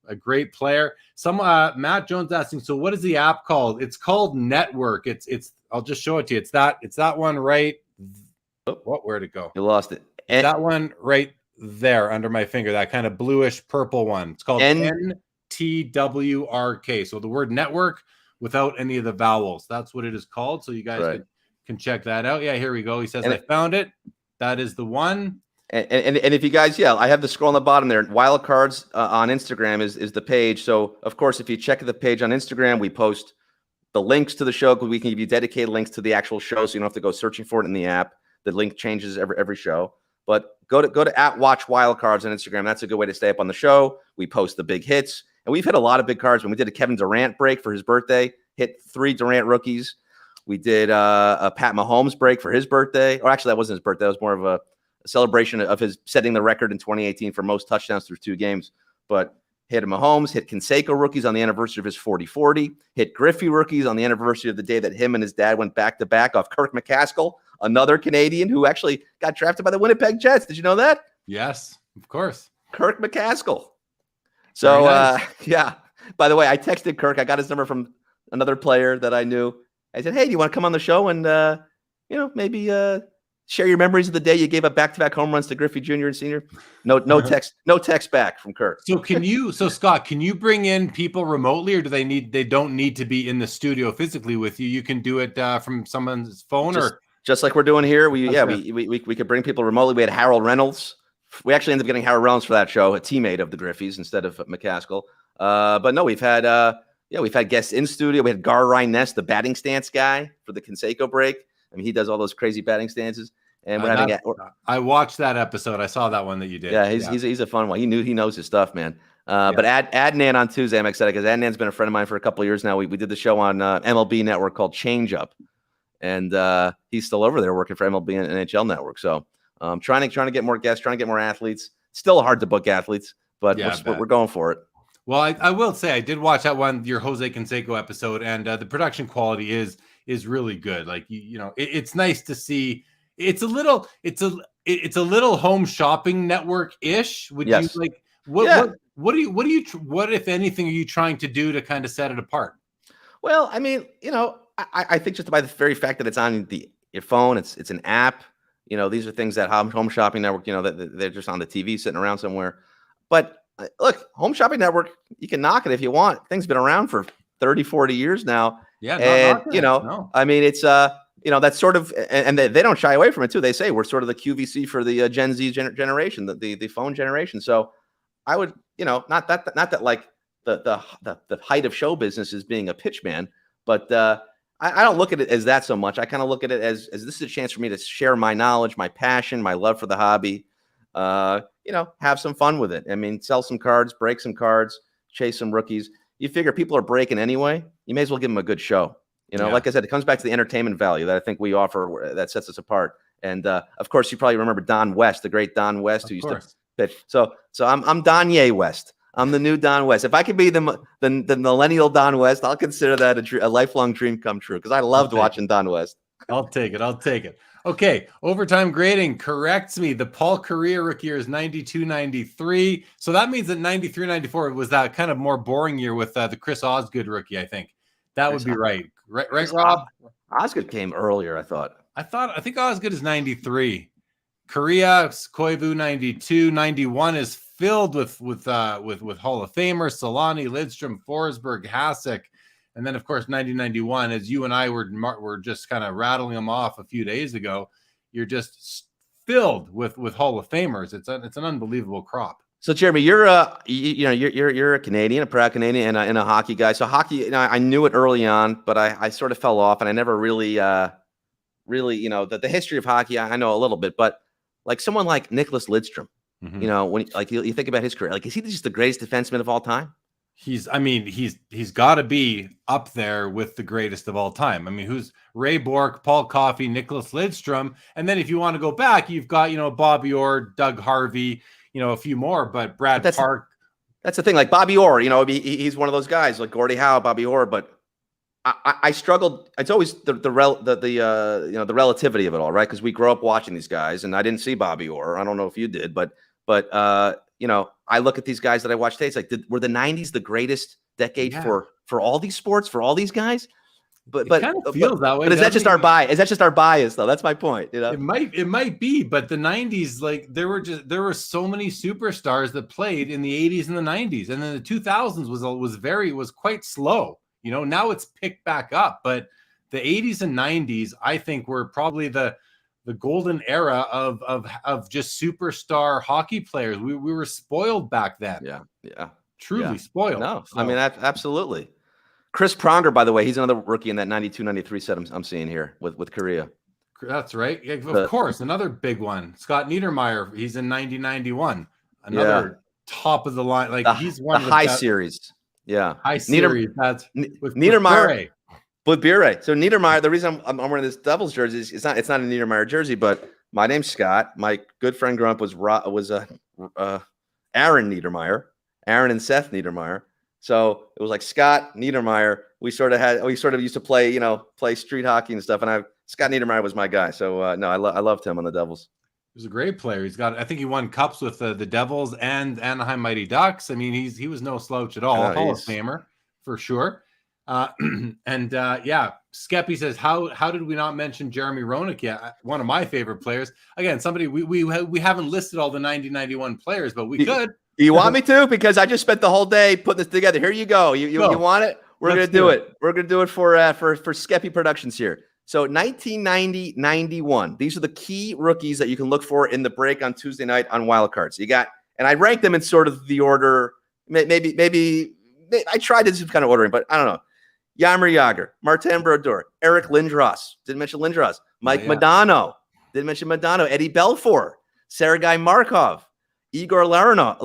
a great player. Matt Jones asking, so what is the app called? It's called Network. It's I'll just show it to you. It's that one right. Where'd it go? You lost it. That one right there under my finger, that kind of bluish purple one. It's called NTWRK. So the word network without any of the vowels. That's what it is called. So you guys can check that out. Yeah, here we go. He says, I found it. That is the one. And if you guys, I have the scroll on the bottom there. Wild Cards on Instagram is the page. So, of course, if you check the page on Instagram, we post the links to the show because we can give you dedicated links to the actual show, so you don't have to go searching for it in the app. The link changes every show. But go to @WatchWildCards on Instagram. That's a good way to stay up on the show. We post the big hits, and we've hit a lot of big cards. When we did a Kevin Durant break for his birthday, hit 3 Durant rookies. We did a Pat Mahomes break for his birthday. Or actually, that wasn't his birthday. That was more of a celebration of his setting the record in 2018 for most touchdowns through 2 games. But hit Mahomes, hit Canseco rookies on the anniversary of his 40-40, hit Griffey rookies on the anniversary of the day that him and his dad went back-to-back off Kirk McCaskill, another Canadian who actually got drafted by the Winnipeg Jets. Did you know that? Yes, of course. Kirk McCaskill. So, nice. By the way, I texted Kirk. I got his number from another player that I knew. I said, hey, do you want to come on the show and, maybe share your memories of the day you gave up back-to-back home runs to Griffey Jr. and Sr.? No text back from Kirk. So Scott, can you bring in people remotely, or they don't need to be in the studio physically with you? You can do it from someone's phone, just like we're doing here. We could bring people remotely. We had Harold Reynolds. We actually ended up getting Harold Reynolds for that show, a teammate of the Griffies instead of McCaskill. But no, we've had guests in studio. We had Gar Ryness, the batting stance guy, for the Canseco break. I mean, he does all those crazy batting stances. And we're I watched that episode. I saw that one that you did. Yeah, he's a fun one. He knows his stuff, man. But Adnan on Tuesday, I'm excited because Adnan's been a friend of mine for a couple of years now. We did the show on MLB Network called Change Up, and he's still over there working for MLB and NHL Network. So trying to get more guests, trying to get more athletes. Still hard to book athletes, but we're going for it. Well, I will say I did watch that one, your Jose Canseco episode, and the production quality is really good. Like it's nice to see. It's a little home shopping network ish. Would you like what if anything are you trying to do to kind of set it apart? Well, I mean, I think just by the very fact that it's on your phone, it's an app. These are things that Home Shopping Network, that they're just on the TV sitting around somewhere. But look, Home Shopping Network, you can knock it if you want. Thing's been around for 30, 40 years now. Yeah, and I mean, it's that's sort of, and they don't shy away from it too. They say we're sort of the QVC for the Gen Z generation, the phone generation. So I would, not that like the height of show business is being a pitch man, but I don't look at it as that so much. I kind of look at it as this is a chance for me to share my knowledge, my passion, my love for the hobby. Have some fun with it. I mean, sell some cards, break some cards, chase some rookies. You figure people are breaking anyway. You may as well give them a good show. Like I said, it comes back to the entertainment value that I think we offer that sets us apart. And of course, you probably remember Don West, the great Don West, who used to pitch. So I'm Donye West. I'm the new Don West. If I could be the millennial Don West, I'll consider that a lifelong dream come true because I loved watching Don West. I'll take it. Okay, overtime grading corrects me. The Paul Kariya rookie year is 92-93. So that means that 93-94 was that kind of more boring year with the Chris Osgood rookie, I think. That would be right. Right, Rob? Osgood came earlier, I thought. I think Osgood is 93. Kariya, Koivu 92. 91 is filled with Hall of Famers, Solani, Lidstrom, Forsberg, Hasek. And then, of course, 90-91, as you and I were just kind of rattling them off a few days ago, you're just filled with Hall of Famers. It's an unbelievable crop. So, Jeremy, you're a Canadian, a proud Canadian, and a hockey guy. So, hockey, I knew it early on, but I sort of fell off, and I never really, the history of hockey I know a little bit. But like someone like Nicholas Lidstrom, when you think about his career, like is he just the greatest defenseman of all time? He's got to be up there with the greatest of all time. I mean, who's Ray Bourque, Paul Coffey, Nicholas Lidstrom, and then if you want to go back, you've got Bobby Orr, Doug Harvey, a few more. But Brad Park. That's the thing. Like Bobby Orr, he's one of those guys like Gordie Howe, Bobby Orr. But I struggled. It's always the relativity of it all, right? Because we grew up watching these guys, and I didn't see Bobby Orr. I don't know if you did, but. I look at these guys that I watch today. It's like, were the 90s the greatest decade for all these sports, for all these guys? But it kind of feels that way. But is that just our bias? Is that just our bias, though? That's my point. It might be. But the 90s, like there were so many superstars that played in the 80s and the 90s, and then the 2000s was quite slow. Now it's picked back up, but the 80s and 90s, I think, were probably the golden era of just superstar hockey players. We were spoiled back then. Yeah. Truly spoiled. No, so. I mean, absolutely. Chris Pronger, by the way, he's another rookie in that 92-93 set I'm seeing here with Kariya. That's right. Yeah, of course. Another big one. Scott Niedermayer, he's in 90-91. Another top of the line. Like he's one of the high series. Yeah. High series. That's with Niedermayer. With Bure. So Niedermayer, the reason I'm wearing this Devils jersey is it's not a Niedermayer jersey, but my name's Scott. My good friend growing up was Aaron Niedermayer, Aaron and Seth Niedermayer. So it was like Scott Niedermayer. We sort of used to play street hockey and stuff. And Scott Niedermayer was my guy. So I loved him on the Devils. He was a great player. I think he won cups with the Devils and Anaheim Mighty Ducks. I mean, he was no slouch at all. Hall of Famer for sure. Skeppy says, how did we not mention Jeremy Roenick yet? One of my favorite players. Again, somebody we haven't listed all the 90-91 players, but we could. Do you want me to? Because I just spent the whole day putting this together. Here you go. You want it? We're gonna do it. We're gonna do it for Skeppy Productions here. So 1990-91. These are the key rookies that you can look for in the break on Tuesday night on Wildcards. You got, and I ranked them in sort of the order. Maybe I tried this kind of ordering, but I don't know. Jaromir Jagr, Martin Brodeur, Eric Lindros. Didn't mention Lindros. Mike Modano. Didn't mention Modano. Eddie Belfour. Sergei Markov. Igor Larionov.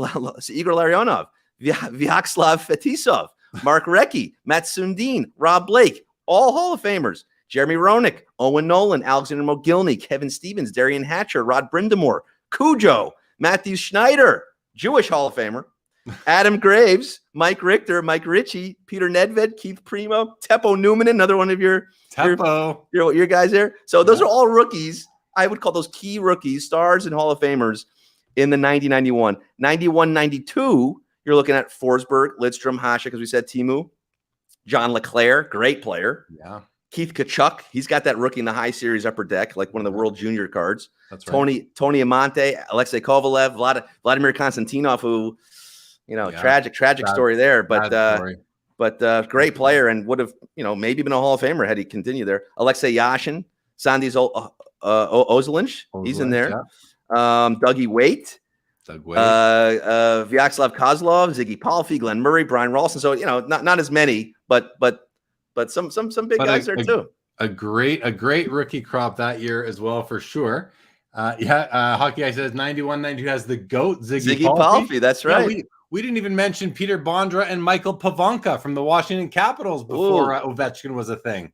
Vyacheslav Fetisov. Mark Recchi. Matt Sundin. Rob Blake. All Hall of Famers. Jeremy Roenick. Owen Nolan. Alexander Mogilny. Kevin Stevens. Darian Hatcher. Rod Brindamore. Cujo. Matthew Schneider. Jewish Hall of Famer. Adam Graves, Mike Richter, Mike Ritchie, Peter Nedved, Keith Primo, Teppo Newman, another one of your guys there. So those are all rookies. I would call those key rookies, stars and Hall of Famers in the 90-91. 91-92, you're looking at Forsberg, Lidstrom, Hasek, as we said, Timu, John LeClaire, great player. Yeah. Keith Kachuk, he's got that rookie in the high series upper deck, like one of the World Junior cards. That's right. Tony Amante, Alexei Kovalev, Vladimir Konstantinov, who tragic story there, but great player and would have, maybe been a Hall of Famer had he continued there. Alexei Yashin, Sandy Ozelinch, he's in there. Yeah. Dougie Waite, Vyacheslav Kozlov, Ziggy Palffy, Glenn Murray, Brian Ralston. So, not as many, but some big guys there too. A great rookie crop that year as well, for sure. Hockey Guy says 91-92 has the GOAT, Ziggy Palffy. That's right. Yeah, we didn't even mention Peter Bondra and Michael Pavanka from the Washington Capitals before Ovechkin was a thing.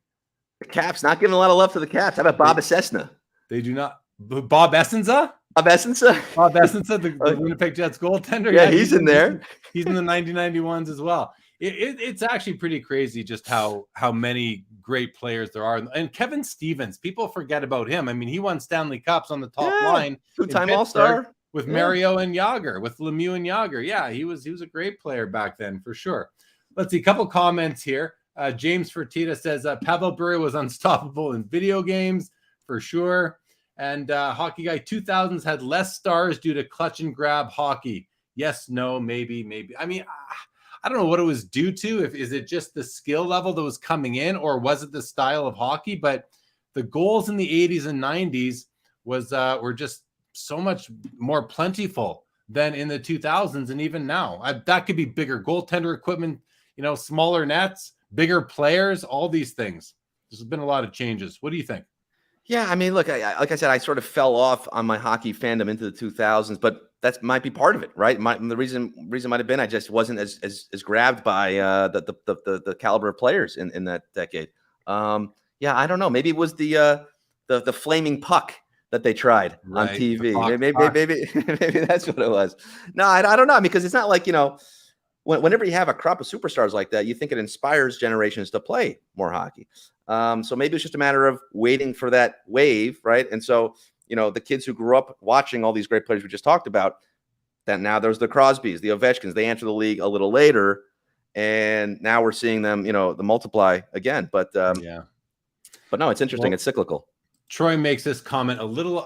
The Caps not giving a lot of love to the Caps. How about Bob Essensa? They do not. Bob Essensa? Bob Essensa. Bob Essensa, the Winnipeg Jets goaltender. Yeah, he's in there. He's in the 1991s as well. It's actually pretty crazy just how many great players there are. And Kevin Stevens, people forget about him. I mean, he won Stanley Cups on the top line. Two-time All-Star. With Mario and Yager, with Lemieux and Yager. Yeah, he was a great player back then for sure. Let's see, a couple comments here. James Fertitta says Pavel Bure was unstoppable in video games for sure. And Hockey Guy 2000s had less stars due to clutch and grab hockey. Yes, no, maybe. I mean, I don't know what it was due to. Is it just the skill level that was coming in, or was it the style of hockey? But the goals in the 80s and 90s were just so much more plentiful than in the 2000s, and even now. That could be bigger goaltender equipment, smaller nets, bigger players, all these things. There's been a lot of changes. What do you think? Yeah, I mean, look, like I said, I sort of fell off on my hockey fandom into the 2000s, but that might be part of it, right? The reason might have been I just wasn't as grabbed by the caliber of players in that decade. Yeah, I don't know. Maybe it was the flaming puck that they tried on TV. Maybe that's what it was. No, I don't know, because it's not like, whenever you have a crop of superstars like that, you think it inspires generations to play more hockey. So maybe it's just a matter of waiting for that wave, right? And so, the kids who grew up watching all these great players we just talked about, that now there's the Crosbys, the Ovechkins, they enter the league a little later, and now we're seeing them, the multiply again. But no, it's interesting. Well, it's cyclical. Troy makes this comment a little.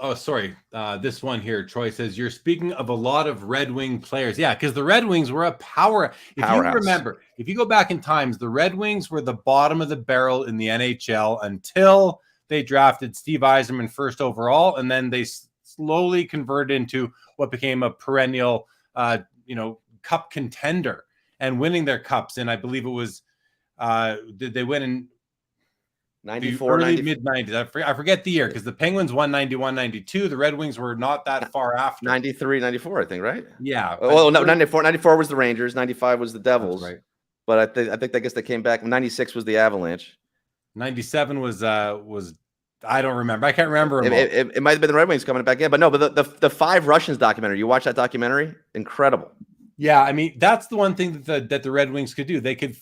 This one here. Troy says, you're speaking of a lot of Red Wing players. Yeah, because the Red Wings were a powerhouse. If you remember, if you go back in times, the Red Wings were the bottom of the barrel in the NHL until they drafted Steve Yzerman first overall, and then they slowly converted into what became a perennial, cup contender and winning their cups. And I believe it was, did they win in 94, early mid-90s. I forget the year, because the Penguins won 91, 92. The Red Wings were not that far after. 93, 94, I think, right? Yeah. Well, no, 94 was the Rangers. 95 was the Devils. Right. But I guess they came back. 96 was the Avalanche. 97 was I don't remember. I can't remember. It might have been the Red Wings coming back in. But no, but the Five Russians documentary, you watch that documentary? Incredible. Yeah, I mean, that's the one thing that the Red Wings could do. They could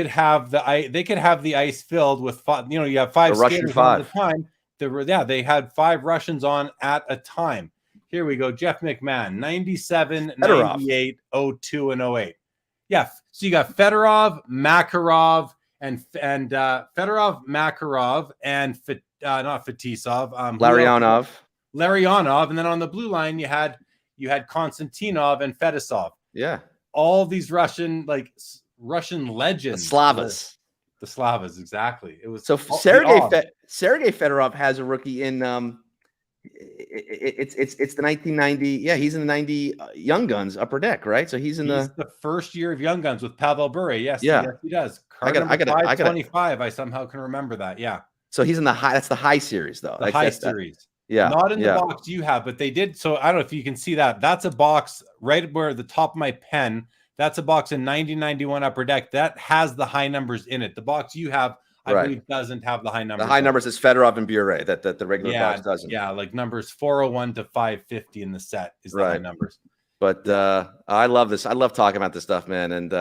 have the ice filled with you have five skaters at a time. They had 5 Russians on at a time. Here we go. Jeff McMahon, 97, Fedorov. 98, 02, and 08. Yeah, so you got Fedorov, Makarov, and Fedorov, Makarov, and not Fetisov, Larionov, and then on the blue line you had Konstantinov and Fedosov. Yeah, all these Russian legends, the Slavas, exactly. It was so Sergei Fedorov has a rookie in it's the 1990. Yeah, he's in the 90 Young Guns Upper Deck, right? So he's the first year of Young Guns with Pavel Bure. Yes, yeah, yes, he does. I got 525. I somehow can remember that. Yeah. So he's in the high. That's the high series, though. The high series. Yeah. Not in the box you have, but they did. So I don't know if you can see that. That's a box right where the top of my pen. That's a box in 90-91 Upper Deck that has the high numbers in it. The box you have, I believe, doesn't have the high numbers. The high numbers is Fedorov and Bure that the regular box doesn't. Yeah, like numbers 401 to 550 in the set is the high numbers. But I love this. I love talking about this stuff, man. And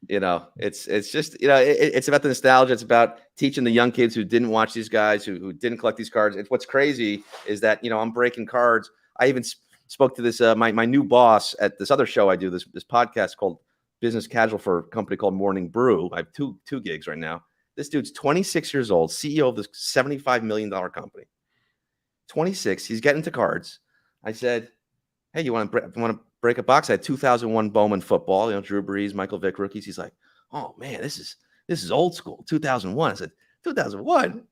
it's just it's about the nostalgia. It's about teaching the young kids who didn't watch these guys, who didn't collect these cards. What's crazy is that I'm breaking cards. I even spoke to this my new boss at this other show I do, this podcast called Business Casual for a company called Morning Brew. I have two gigs right now. This dude's 26 years old, CEO of this $75 million company. 26. He's getting into cards. I said, hey, you want to break a box? I had 2001 Bowman football, Drew Brees, Michael Vick rookies. He's like, oh man, this is old school. 2001. I said, 2001.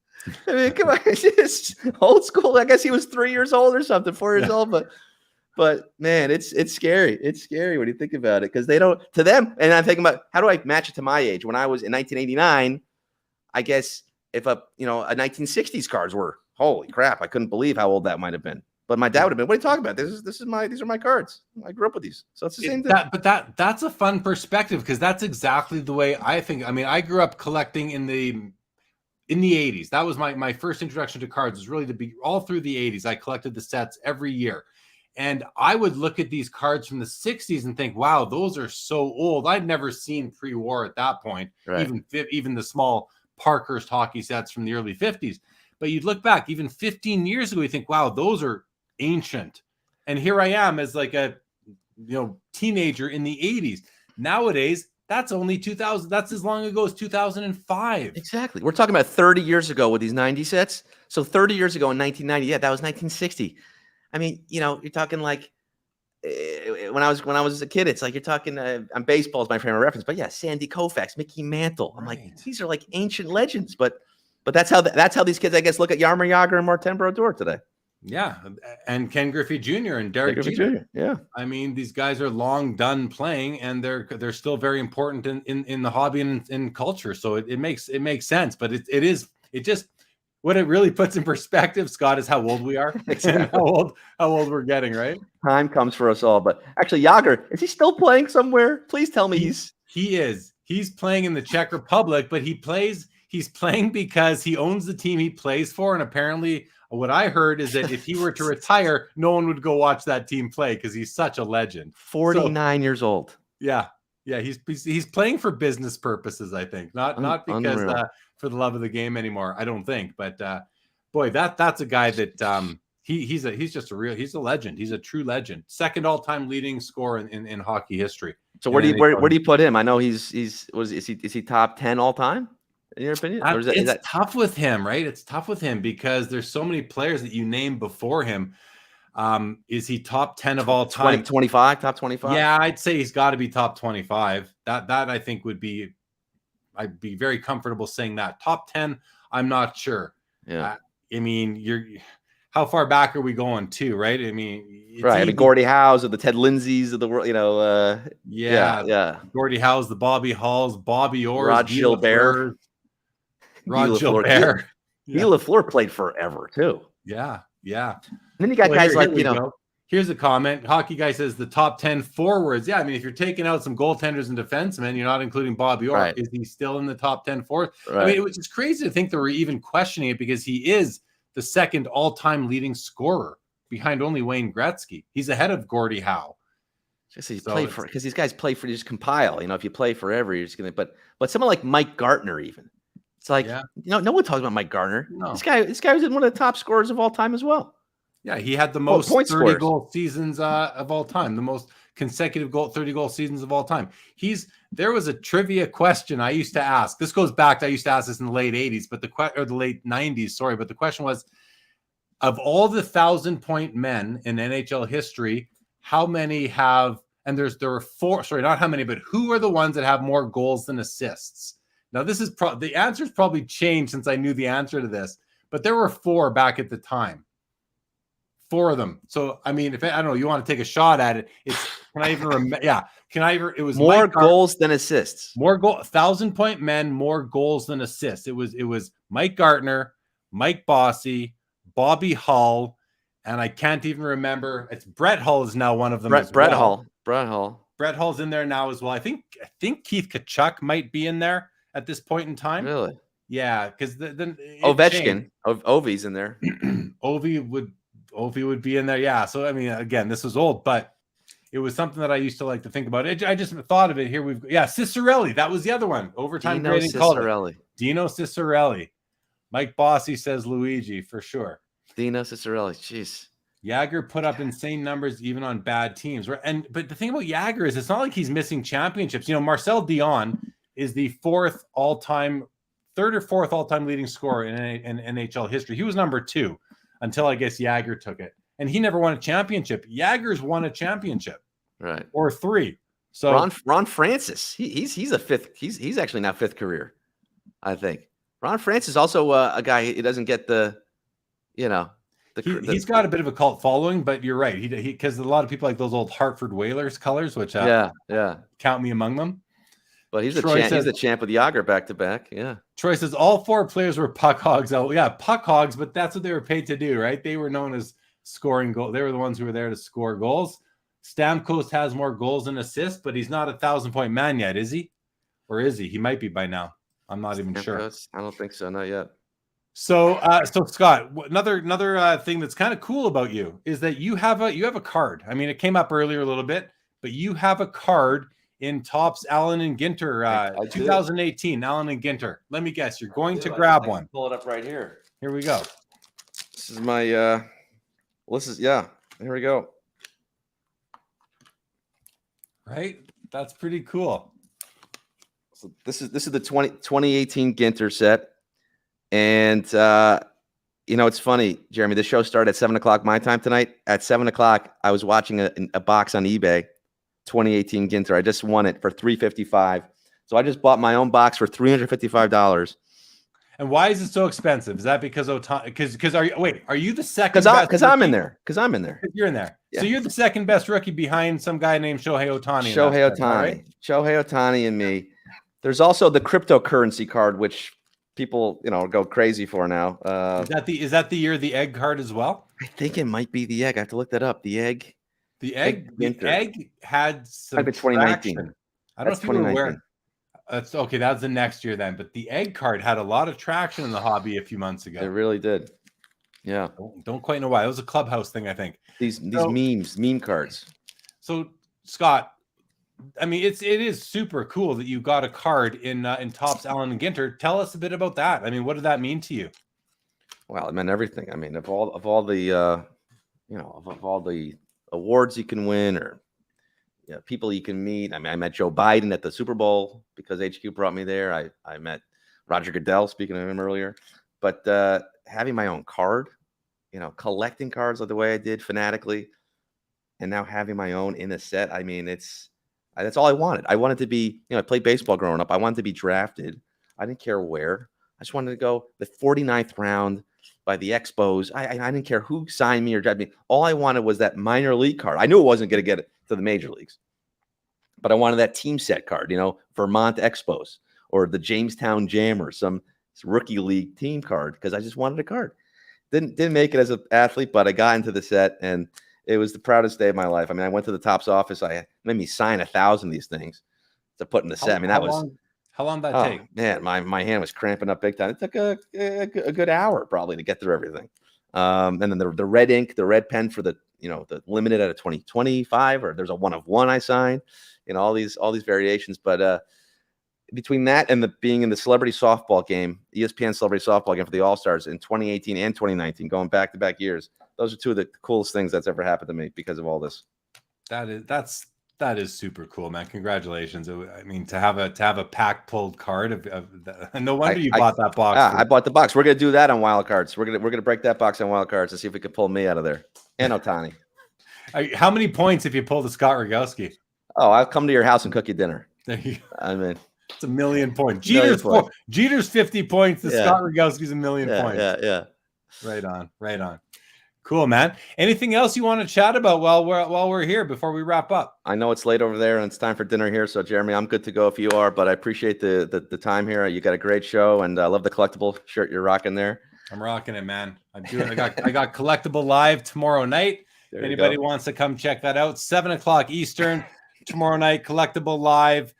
I mean, come on, it's old school. I guess he was 3 years old or something, 4 years old. But man, it's scary. It's scary when you think about it, because they don't, to them. And I'm thinking about, how do I match it to my age? When I was in 1989, I guess if a 1960s cards were, holy crap, I couldn't believe how old that might have been. But my dad would have been, what are you talking about? These are my cards. I grew up with these. So it's the same thing. That's a fun perspective, because that's exactly the way I think. I mean, I grew up collecting in the 80s. That was my first introduction to cards, was really to be all through the 80s. I collected the sets every year. And I would look at these cards from the 60s and think, wow, those are so old. I'd never seen pre-war at that point, Right. even the small Parkhurst hockey sets from the early 50s. But you'd look back even 15 years ago, you think, wow, those are ancient. And here I am as like a teenager in the 80s. Nowadays, that's only 2000. That's as long ago as 2005. Exactly. We're talking about 30 years ago with these 90 sets. So 30 years ago in 1990, yeah, that was 1960. I mean, you're talking like when I was a kid, it's like you're talking. Baseball is my frame of reference, but yeah, Sandy Koufax, Mickey Mantle. I'm like, these are like ancient legends, but that's how these kids, I guess, look at Jaromir Jagr and Martin Brodeur today. Yeah, and Ken Griffey Jr. and Derek Jeter. Yeah, I mean, these guys are long done playing, and they're still very important in the hobby and in culture. So it makes sense, but it just what it really puts in perspective, Scott, is how old we are. Exactly. how old we're getting, right? Time comes for us all. But actually, Jagr, is he still playing somewhere? Please tell me he's playing in the Czech Republic, but he's playing because he owns the team he plays for, and apparently what I heard is that if he were to retire, no one would go watch that team play because he's such a legend. 49 years old. Yeah. He's playing for business purposes, I think, not because for the love of the game anymore. I don't think, but boy, that's a guy that he's a legend. He's a true legend. Second all-time leading scorer in hockey history. So where do you put him? I know is he top 10 all time? In your opinion? Or is that tough with him, right? It's tough with him because there's so many players that you name before him. Is he top 10 of all time? 25, top 25? Yeah, I'd say he's got to be top 25. That I think I'd be very comfortable saying that. Top 10, I'm not sure. Yeah. I mean, how far back are we going to, right? I mean, right. I mean, Gordie Howes or the Ted Lindsays of the world, yeah. Gordie Howes, the Bobby Halls, Bobby Orr, Rod Gilbert. Rod Gilbert. Guy Lafleur played forever too. Yeah. And then you got guys Here's a comment. Hockey Guy says the top 10 forwards. Yeah, I mean, if you're taking out some goaltenders and defensemen, you're not including Bobby Orr. Right. Is he still in the top 10 forwards? Right. I mean, it was just crazy to think that we're even questioning it because he is the second all-time leading scorer behind only Wayne Gretzky. He's ahead of Gordie Howe. Because these guys play for just compile. If you play forever, you're just gonna. But someone like Mike Gartner, even. It's like, no one talks about Mike Gartner. No. This guy was one of the top scorers of all time as well. Yeah, he had the most 30-goal seasons of all time, the most consecutive 30-goal seasons of all time. There was a trivia question I used to ask. This goes back to, I used to ask this in the late 80s, or the late 90s, sorry. But the question was, of all the 1,000-point men in NHL history, how many have, and there were four, sorry, not how many, but who are the ones that have more goals than assists? Now, this is the answer's probably changed since I knew the answer to this, but there were four back at the time. Four of them. So, I mean, if I don't know, you want to take a shot at it, can I even remember? Yeah. It was more goals than assists. 1,000-point men, more goals than assists. It was Mike Gartner, Mike Bossy, Bobby Hull, and I can't even remember. It's Brett Hull is now one of them. Brett Hull. Brett Hull's in there now as well. I think Keith Tkachuk might be in there at this point in time. Really? Yeah, because then Ovechkin, Ovi's in there. Ovi would be in there. Yeah. So, I mean, again, this was old, but it was something that I used to like to think about. I just thought of it here. Cicerelli. That was the other one. Overtime grading called Dino Cicerelli. Mike Bossy says Luigi for sure. Dino Cicerelli. Jeez. Jagr put up insane numbers even on bad teams. But the thing about Jagr is it's not like he's missing championships. Marcel Dion is the third or fourth all-time leading scorer in NHL history. He was number 2. Until I guess Jagr took it, and he never won a championship. Jagr's won a championship, right, or 3. So Ron Francis, he's a fifth. He's actually now 5th career, I think. Ron Francis also a guy. He doesn't get he's got a bit of a cult following, but you're right. He because a lot of people like those old Hartford Whalers colors, which count me among them. But he's the champ. He's the champ with Jagr back to back. Yeah. Troy says all 4 players were puck hogs. Oh, yeah, puck hogs, but that's what they were paid to do, right? They were known as scoring goals. They were the ones who were there to score goals. Stamkos has more goals than assists, but he's not a 1,000-point man yet, is he? Or is he? He might be by now. I'm not even sure. I don't think so. Not yet. So Scott, another thing that's kind of cool about you is that you have a card. I mean, it came up earlier a little bit, but you have a card in Topps Allen and Ginter, I 2018 Allen and Ginter. Let me guess, you're going to I grab can one. pull it up right here. Here we go. This is my here we go. Right? That's pretty cool. So this is the 2018 Ginter set. And it's funny, Jeremy. The show started at 7:00 my time tonight. At 7:00, I was watching a box on eBay, 2018 Ginter. I just won it for $355. So I just bought my own box for $355. And why is it so expensive? Is that because Otani? Because are you the second? Because I'm in there. You're in there. Yeah. So you're the second best rookie behind some guy named Shohei Otani. Shohei Otani and me. There's also the cryptocurrency card, which people go crazy for now. Is that the year the egg card as well? I think it might be the egg. I have to look that up. The egg had some 2019. Traction. I don't know if you were aware. That's okay. That's the next year then. But the egg card had a lot of traction in the hobby a few months ago. It really did. Yeah. Don't quite know why. It was a Clubhouse thing, I think. These meme cards. So Scott, I mean, it is super cool that you got a card in Topps Allen and Ginter. Tell us a bit about that. I mean, what did that mean to you? Well, it meant everything. I mean, of all the awards you can win or people you can meet. I mean, I met Joe Biden at the Super Bowl because HQ brought me there. I met Roger Goodell, speaking of him earlier. But having my own card, collecting cards like the way I did fanatically, and now having my own in a set. I mean, that's all I wanted. I wanted to be, I played baseball growing up. I wanted to be drafted. I didn't care where. I just wanted to go the 49th round by the Expos. I didn't care who signed me or drafted me. All I wanted was that minor league card. I knew it wasn't going to get it to the major leagues, but I wanted that team set card, Vermont Expos or the Jamestown Jammer, some rookie league team card, because I just wanted a card. Didn't make it as an athlete, but I got into the set, and it was the proudest day of my life. I mean, I went to the Topps office. I made me sign 1,000 of these things to put in the set. I mean, how long did that take? Man, my hand was cramping up big time. It took a good hour probably to get through everything. And then the red ink, the red pen for the limited at a 2025, or there's a 1/1 I signed, all these variations. But between that and being in the celebrity softball game, ESPN celebrity softball game for the All-Stars in 2018 and 2019, going back-to-back years, those are two of the coolest things that's ever happened to me because of all this. That is super cool, man. Congratulations. I mean, to have a pack pulled card no wonder you bought that box. I bought the box. We're gonna do that on wild cards. We're gonna break that box on wild cards to see if we can pull me out of there. And Otani. How many points if you pull the Scott Rogowsky? Oh, I'll come to your house and cook you dinner. There you go. I mean, it's 1,000,000 points. Jeter's 50 points. The Scott Rogowski's 1,000,000 points. Yeah. Right on. Cool, man. Anything else you want to chat about while we're here before we wrap up? I know it's late over there and it's time for dinner here. So Jeremy, I'm good to go if you are, but I appreciate the time here. You got a great show, and I love the collectible shirt you're rocking there. I'm rocking it, man. I got Collectible Live tomorrow night. If anybody wants to come check that out, 7:00 Eastern tomorrow night, Collectible Live.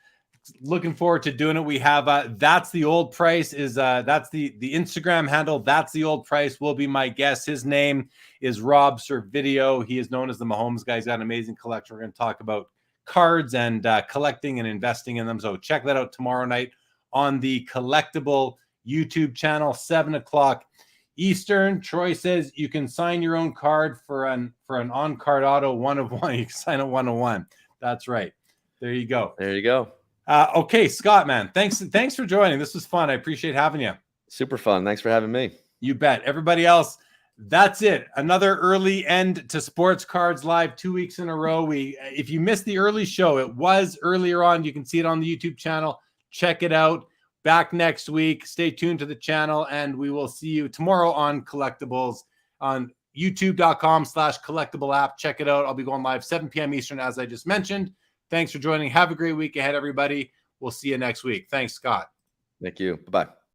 Looking forward to doing it. We have That's the Old Price that's the Instagram handle. That's the Old Price will be my guest. His name is Rob Servideo. He is known as the Mahomes guy. He's got an amazing collection. We're going to talk about cards and collecting and investing in them. So check that out tomorrow night on the Collectible YouTube channel, 7:00 Eastern. Troy says you can sign your own card for an on-card auto 1/1. You can sign it 1/1. That's right. There you go. Okay, Scott, man, thanks for joining. This was fun. I appreciate having you. Super fun. Thanks for having me. You bet. Everybody else, that's it. Another early end to Sports Cards Live, 2 weeks in a row. If you missed the early show, it was earlier on. You can see it on the YouTube channel. Check it out. Back next week. Stay tuned to the channel, and we will see you tomorrow on Collectibles on youtube.com/collectible app. Check it out. I'll be going live 7 p.m. Eastern, as I just mentioned. Thanks for joining. Have a great week ahead, everybody. We'll see you next week. Thanks, Scott. Thank you. Bye-bye.